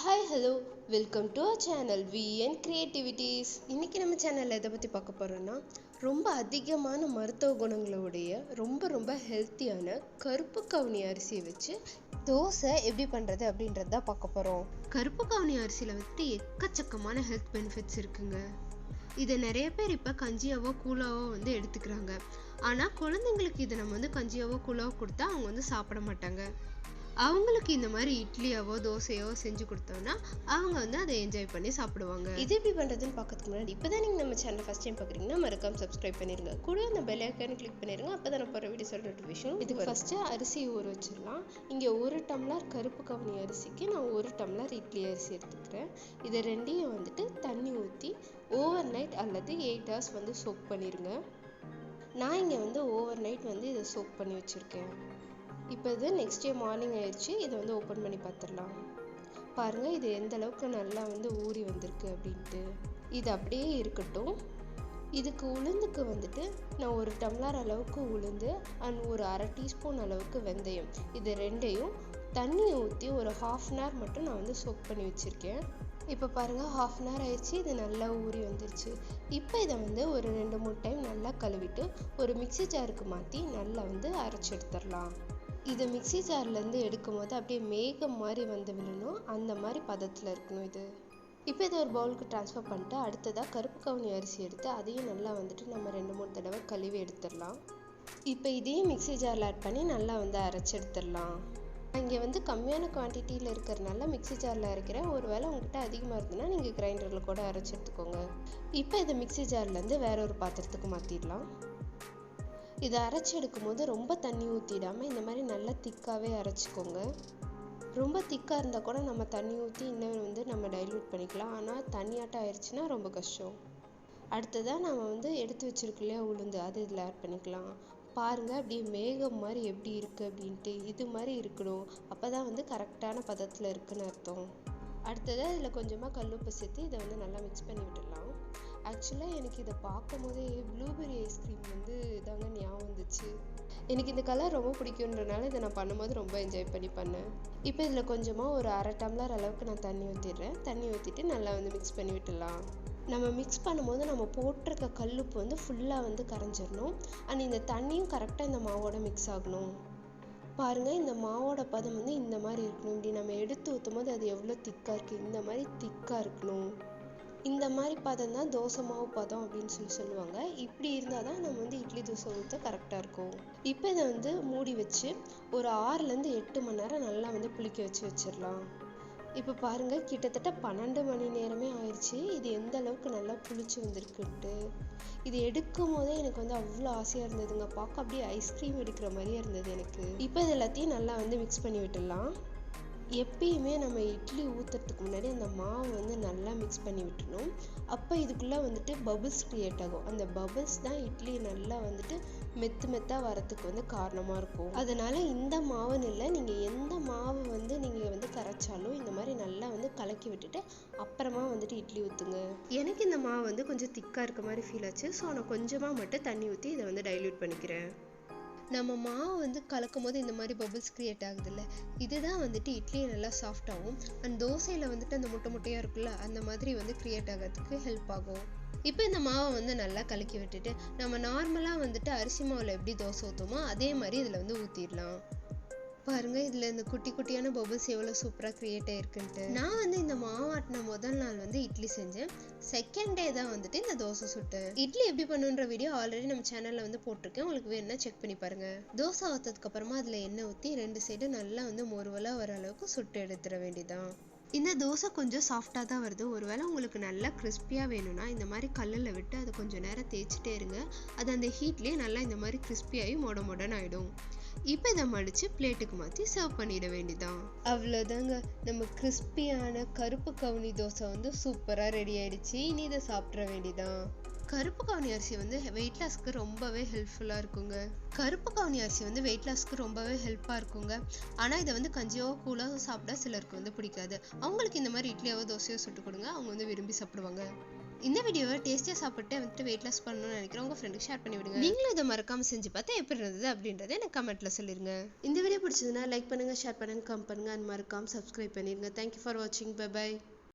Hi hello welcome to our channel VN creativities. இன்றைக்கி நம்ம சேனலில் எதை பற்றி பார்க்க போகிறோன்னா ரொம்ப அதிகமான மருத்துவ குணங்களுடைய ரொம்ப ஹெல்த்தியான கருப்பு கவுனி அரிசியை வச்சு தோசை எப்படி பண்ணுறது அப்படின்றது தான் பார்க்க போகிறோம். கருப்பு கவுனி அரிசியில் வந்துட்டு எக்கச்சக்கமான ஹெல்த் பெனிஃபிட்ஸ் இருக்குங்க. இதை நிறைய பேர் இப்போ கஞ்சியாவோ கூழாவோ எடுத்துக்கிறாங்க. ஆனால் குழந்தைங்களுக்கு இதை நம்ம கஞ்சியாவோ கூழாவோ கொடுத்தா அவங்க சாப்பிட மாட்டாங்க. அவங்களுக்கு இந்த மாதிரி இட்லியாவோ தோசையோ செஞ்சு கொடுத்தோம்னா அவங்க அதை என்ஜாய் பண்ணி சாப்பிடுவாங்க. இது எப்படி பண்ணுறதுன்னு பார்க்கறதுக்கு முன்னாடி இப்போதான் நீங்கள் நம்ம சேனல் ஃபஸ்ட் டைம் பார்க்குறீங்கன்னா மறக்காம சப்ஸ்கிரைப் பண்ணிடுங்க. கூட அந்த பெல் ஐக்கானை கிளிக் பண்ணிடுங்க. அப்போ தான் நான் போகிற வீடியோ நோட்டிஃபிகேஷன். இதுக்கு ஃபஸ்ட்டு அரிசி ஊற வச்சிடலாம். இங்கே 1 டம்ளர் கருப்பு கவுனி அரிசிக்கு நான் 1 டம்ளர் இட்லி அரிசி எடுத்துக்கிறேன். இதை ரெண்டையும் தண்ணி ஊற்றி ஓவர் நைட் அல்லது 8 hours சோக் பண்ணிடுங்க. நான் இங்கே ஓவர் நைட் இதை சோக் பண்ணி வச்சுருக்கேன். இப்போ இது நெக்ஸ்ட் டே மார்னிங் ஆயிடுச்சு. இதை ஓப்பன் பண்ணி பார்த்துடலாம். பாருங்கள், இது எந்த அளவுக்கு நல்லா ஊறி வந்திருக்கு அப்படின்ட்டு. இது அப்படியே இருக்கட்டும். இதுக்கு உளுந்துக்கு நான் 1 டம்ளர் அளவுக்கு உளுந்து அண்ட் ஒரு 1/2 டீஸ்பூன் அளவுக்கு வெந்தயம், இது ரெண்டையும் தண்ணி ஊற்றி ஒரு 1/2 hour மட்டும் நான் சோக் பண்ணி வச்சுருக்கேன். இப்போ பாருங்கள், 1/2 hour ஆயிடுச்சு. இது நல்லா ஊறி வந்துருச்சு. இப்போ இதை ஒரு 2-3 டைம் நல்லா கழுவிட்டு ஒரு மிக்சி ஜாருக்கு மாற்றி நல்லா அரைச்சி எடுத்துடலாம். இதை மிக்சி ஜார்லேருந்து எடுக்கும் போது அப்படியே மேகம் மாதிரி விழணும். அந்த மாதிரி பதத்தில் இருக்கணும் இது. இப்போ இதை ஒரு பவுலுக்கு ட்ரான்ஸ்ஃபர் பண்ணிட்டு அடுத்ததாக கருப்பு கவுனி அரிசி எடுத்து அதையும் நல்லா நம்ம 2-3 தடவை கழுவி எடுத்துடலாம். இப்போ இதையும் மிக்சி ஜாரில் ஆட் பண்ணி நல்லா அரைச்சி எடுத்துடலாம். இங்கே கம்மியான குவான்டிட்டியில் இருக்கிறதுனால மிக்சி ஜாரில் அரைக்கிறேன். ஒரு வேளை உங்கள்கிட்ட அதிகமாக இருந்ததுன்னா நீங்கள் கிரைண்டரில் கூட அரைச்சி எடுத்துக்கோங்க. இப்போ இதை மிக்சி ஜார்லேருந்து வேற ஒரு பாத்திரத்துக்கு மாற்றிடலாம். இதை அரைச்சி எடுக்கும் போது ரொம்ப தண்ணி ஊற்றிடாமல் இந்த மாதிரி நல்லா திக்காகவே அரைச்சிக்கோங்க. ரொம்ப திக்காக இருந்தால் கூட நம்ம தண்ணி ஊற்றி இன்னும் நம்ம டைல்யூட் பண்ணிக்கலாம். ஆனால் தண்ணியாட்டம் ஆயிடுச்சுன்னா ரொம்ப கஷ்டம். அடுத்ததாக நம்ம எடுத்து வச்சிருக்கோம் இல்லையா உளுந்து, அது இதில் ஆட் பண்ணிக்கலாம். பாருங்கள், அப்படியே மேகம் மாதிரி எப்படி இருக்குது அப்படின்ட்டு இது மாதிரி இருக்கணும். அப்போ தான் கரெக்டான பதத்தில் இருக்குன்னு அர்த்தம். அடுத்ததாக இதில் கொஞ்சமாக கல்லுப்பு சேர்த்து இதை நல்லா மிக்ஸ் பண்ணி விட்டுடலாம். ஆக்சுவலாக எனக்கு இதை பார்க்கும் போதே ப்ளூபெர்ரி ஐஸ்கிரீம் தாங்க ஞாபகம் வந்துச்சு. எனக்கு இந்த கலர் ரொம்ப பிடிக்குன்றனால இதை நான் பண்ணும்போது ரொம்ப என்ஜாய் பண்ணி பண்ணேன். இப்போ இதில் கொஞ்சமாக ஒரு 1/2 டம்ளர் அளவுக்கு நான் தண்ணி ஊற்றிடுறேன். தண்ணி ஊற்றிட்டு நல்லா மிக்ஸ் பண்ணி விட்டுடலாம். நம்ம மிக்ஸ் பண்ணும்போது நம்ம போட்டிருக்க கல்லுப்பு ஃபுல்லாக கரைஞ்சிடணும். அண்ட் இந்த தண்ணியும் கரெக்டாக இந்த மாவோட மிக்ஸ் ஆகணும். பாருங்கள், இந்த மாவோட பதம் இந்த மாதிரி இருக்கணும். இப்படி நம்ம எடுத்து ஊற்றும் போது அது எவ்வளோ திக்காக இருக்குது, இந்த மாதிரி திக்காக இருக்கணும். இந்த மாதிரி பதம் தான் தோசை மாவு பதம் அப்படின்னு சொல்லுவாங்க. இப்படி இருந்தால் தான் நம்ம இட்லி தோசை ஊற்ற கரெக்டாக இருக்கும். இப்போ இதை மூடி வச்சு ஒரு 6-8 மணி நேரம் நல்லா புளிக்க வச்சிடலாம். இப்போ பாருங்கள், கிட்டத்தட்ட 12 மணி நேரமே ஆயிடுச்சு. இது எந்த அளவுக்கு நல்லா புளிச்சு வந்திருக்குன்ட்டு. இது எடுக்கும் போதே எனக்கு அவ்வளோ ஆசையாக இருந்ததுங்க. பார்க்க அப்படியே ஐஸ்கிரீம் எடுக்கிற மாதிரியே இருந்தது எனக்கு. இப்போ இது எல்லாத்தையும் நல்லா மிக்ஸ் பண்ணி விட்டுடலாம். எப்பயுமே நம்ம இட்லி ஊற்றுறதுக்கு முன்னாடி அந்த மாவு நல்லா மிக்ஸ் பண்ணி விட்டுணும். அப்போ இதுக்குள்ளே பபுள்ஸ் க்ரியேட் ஆகும். அந்த பபுள்ஸ் தான் இட்லி நல்லா மெத்தாக வரத்துக்கு காரணமாக இருக்கும். அதனால் இந்த மாவுன்னு இல்லை, நீங்கள் எந்த மாவு நீங்கள் கரைச்சாலும் இந்த மாதிரி நல்லா கலக்கி விட்டுட்டு அப்புறமா இட்லி ஊற்றுங்க. எனக்கு இந்த மாவு கொஞ்சம் திக்காக இருக்க மாதிரி ஃபீல் ஆச்சு. ஸோ நான் கொஞ்சமாக மட்டும் தண்ணி ஊற்றி இதை டைல்யூட் பண்ணிக்கிறேன். நம்ம மாவு கலக்கும் போது இந்த மாதிரி பபுள்ஸ் க்ரியேட் ஆகுதுல்ல, இதுதான் இட்லியை நல்லா சாஃப்டாகவும் அண்ட் தோசையில் அந்த முட்டையாக இருக்குல்ல அந்த மாதிரி க்ரியேட் ஆகிறதுக்கு ஹெல்ப் ஆகும். இப்போ இந்த மாவை நல்லா கலக்கி விட்டுட்டு நம்ம நார்மலாக அரிசி மாவில் எப்படி தோசை ஊற்றுமோ அதே மாதிரி இதில் ஊற்றிடலாம். பாருங்கள், இதில் இந்த குட்டியான பபுள்ஸ் எவ்வளோ சூப்பராக க்ரியேட் ஆகிருக்குன்ட்டு. நான் இந்த மாவாட்டின முதல் நாள் இட்லி செஞ்சேன். செகண்ட் டே தான் இந்த தோசை சுட்டேன். இட்லி எப்படி பண்ணுன்ற வீடியோ ஆல்ரெடி நம்ம சேனலில் போட்டிருக்கேன். உங்களுக்கு வேணும்னா செக் பண்ணி பாருங்கள். தோசை ஊற்றதுக்கப்புறமா அதில் எண்ணெய் ஊற்றி 2 சைடு நல்லா மொறுவலாக வர அளவுக்கு சுட்டு எடுத்துட வேண்டியதான். இந்த தோசை கொஞ்சம் சாஃப்டாக தான் வருது. ஒருவேளை உங்களுக்கு நல்லா கிறிஸ்பியாக வேணும்னா இந்த மாதிரி கல்லில் விட்டு அதை கொஞ்சம் நேரம் தேய்ச்சிட்டே இருங்க. அது அந்த ஹீட்லேயே நல்லா இந்த மாதிரி கிறிஸ்பியாகி மொடன்னு ஆகிடும். இப்போ இதை மடித்து பிளேட்டுக்கு மாற்றி சர்வ் பண்ணிட வேண்டியதான். அவ்வளோதாங்க, நம்ம கிறிஸ்பியான கருப்பு கவுனி தோசை சூப்பராக ரெடி ஆயிடுச்சு. இனி இதை சாப்பிட்ற வேண்டியதான். கருப்பு கவுனி அரிசி வெயிட் லாஸ்க்கு ரொம்பவே ஹெல்ப்ஃபுல்லாக இருக்குங்க. கருப்பு கவுனி அரிசி வெயிட் லாஸ்க்கு ரொம்பவே ஹெல்ப்பாக இருக்குங்க. ஆனால் இதை கஞ்சியோ கூழாக சாப்பிட்டா சிலருக்கு பிடிக்காது. அவங்களுக்கு இந்த மாதிரி இட்லியாவோ தோசையோ சுட்டு கொடுங்க, அவங்க விரும்பி சாப்பிடுவாங்க. இந்த வீடியோவை டேஸ்டியாக சாப்பிட்டு வந்துட்டு வெயிட் லாஸ் பண்ணணும்னு நினைக்கிறேன். உங்கள் ஃப்ரெண்டுக்கு ஷேர் பண்ணி விடுங்க. நீங்களும் இதை மறக்காமல் செஞ்சு பார்த்தா எப்படி இருந்தது அப்படின்றத எனக்கு கமெண்ட்டில் சொல்லிடுங்க. இந்த வீடியோ பிடிச்சதுன்னா லைக் பண்ணுங்கள், ஷேர் பண்ணுங்கள், கமெண்ட் பண்ணுங்கள் அண்ட் மறக்காமல் சப்ஸ்கிரைப் பண்ணிடுங்க. தேங்க்யூ ஃபார் வாட்சிங். பை.